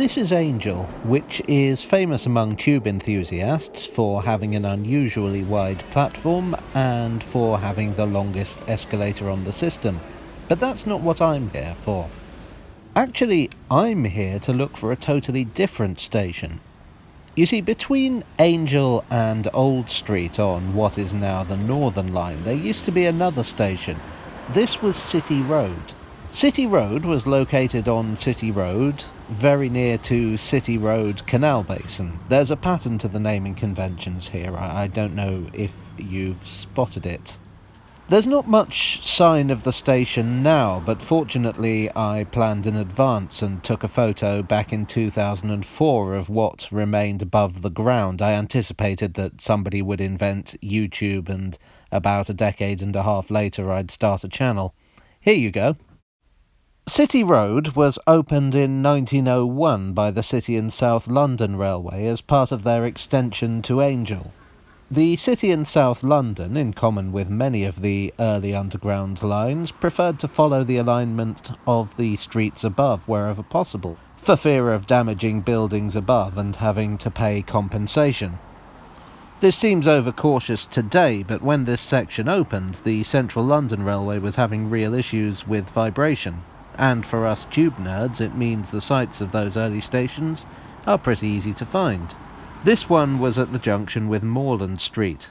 This is Angel, which is famous among tube enthusiasts for having an unusually wide platform and for having the longest escalator on the system. But that's not what I'm here for. Actually, I'm here to look for a totally different station. You see, between Angel and Old Street on what is now the Northern Line, there used to be another station. This was City Road. City Road was located on City Road, very near to City Road Canal Basin. There's a pattern to the naming conventions here. I don't know if you've spotted it. There's not much sign of the station now, but fortunately I planned in advance and took a photo back in 2004 of what remained above the ground. I anticipated that somebody would invent YouTube and about a decade and a half later I'd start a channel. Here you go. City Road was opened in 1901 by the City and South London Railway as part of their extension to Angel. The City and South London, in common with many of the early underground lines, preferred to follow the alignment of the streets above wherever possible, for fear of damaging buildings above and having to pay compensation. This seems overcautious today, but when this section opened, the Central London Railway was having real issues with vibration. And for us tube nerds, it means the sites of those early stations are pretty easy to find. This one was at the junction with Moreland Street.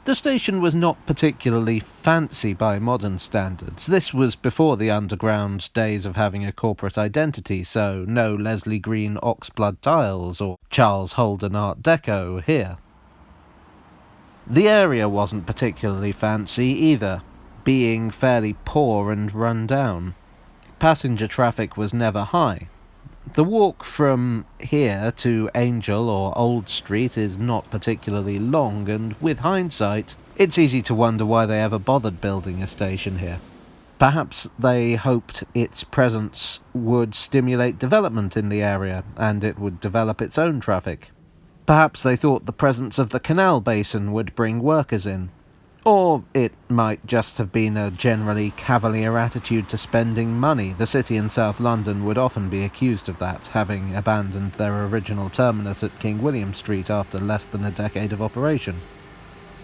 The station was not particularly fancy by modern standards. This was before the underground days of having a corporate identity, so no Leslie Green oxblood tiles or Charles Holden Art Deco here. The area wasn't particularly fancy either, being fairly poor and run down. Passenger traffic was never high. The walk from here to Angel or Old Street is not particularly long, and with hindsight, it's easy to wonder why they ever bothered building a station here. Perhaps they hoped its presence would stimulate development in the area, and it would develop its own traffic. Perhaps they thought the presence of the canal basin would bring workers in. Or it might just have been a generally cavalier attitude to spending money. The City and South London would often be accused of that, having abandoned their original terminus at King William Street after less than a decade of operation.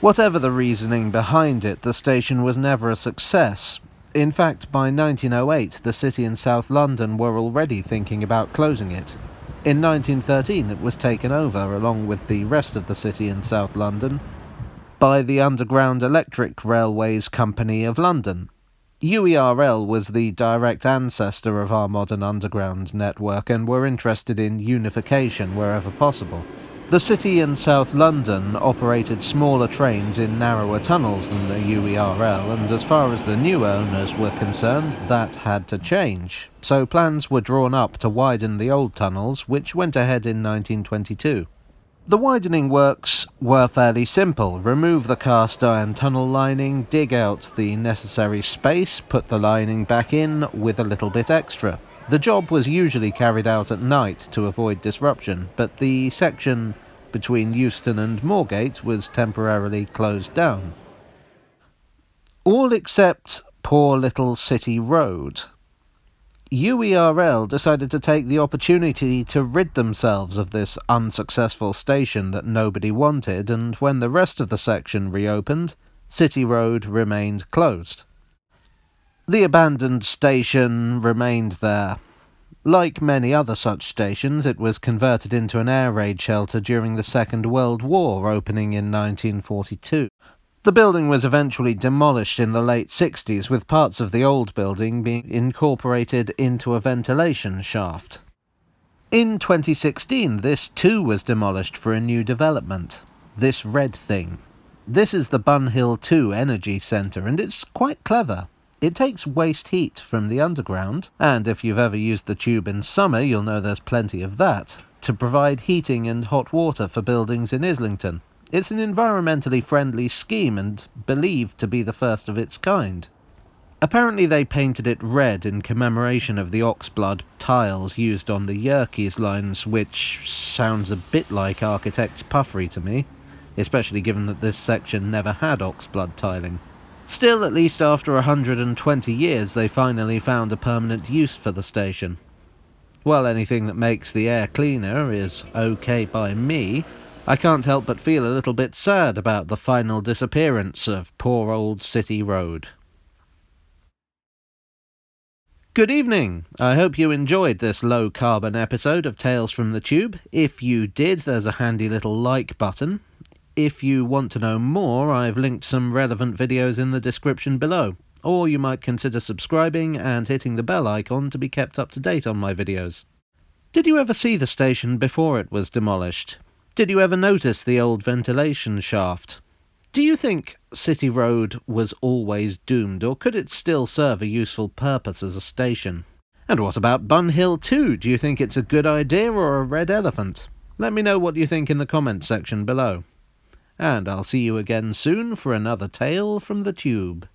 Whatever the reasoning behind it, the station was never a success. In fact, by 1908, the City and South London were already thinking about closing it. In 1913, it was taken over, along with the rest of the City and South London, by the Underground Electric Railways Company of London. UERL was the direct ancestor of our modern underground network and were interested in unification wherever possible. The City and South London operated smaller trains in narrower tunnels than the UERL, and as far as the new owners were concerned, that had to change. So plans were drawn up to widen the old tunnels, which went ahead in 1922. The widening works were fairly simple. Remove the cast iron tunnel lining, dig out the necessary space, put the lining back in with a little bit extra. The job was usually carried out at night to avoid disruption, but the section between Euston and Moorgate was temporarily closed down. All except poor little City Road. UERL decided to take the opportunity to rid themselves of this unsuccessful station that nobody wanted, and when the rest of the section reopened, City Road remained closed. The abandoned station remained there. Like many other such stations, it was converted into an air raid shelter during the Second World War, opening in 1942. The building was eventually demolished in the late 60s, with parts of the old building being incorporated into a ventilation shaft. In 2016, this too was demolished for a new development, this red thing. This is the Bunhill 2 Energy Centre, and it's quite clever. It takes waste heat from the underground, and if you've ever used the tube in summer, you'll know there's plenty of that, to provide heating and hot water for buildings in Islington. It's an environmentally friendly scheme and believed to be the first of its kind. Apparently they painted it red in commemoration of the oxblood tiles used on the Yerkes lines, which sounds a bit like architect's puffery to me, especially given that this section never had oxblood tiling. Still, at least after 120 years, they finally found a permanent use for the station. While anything that makes the air cleaner is okay by me, I can't help but feel a little bit sad about the final disappearance of poor old City Road. Good evening! I hope you enjoyed this low-carbon episode of Tales from the Tube. If you did, there's a handy little like button. If you want to know more, I've linked some relevant videos in the description below. Or you might consider subscribing and hitting the bell icon to be kept up to date on my videos. Did you ever see the station before it was demolished? Did you ever notice the old ventilation shaft? Do you think City Road was always doomed, or could it still serve a useful purpose as a station? And what about Bun Hill 2? Do you think it's a good idea or a red elephant? Let me know what you think in the comment section below. And I'll see you again soon for another tale from the tube.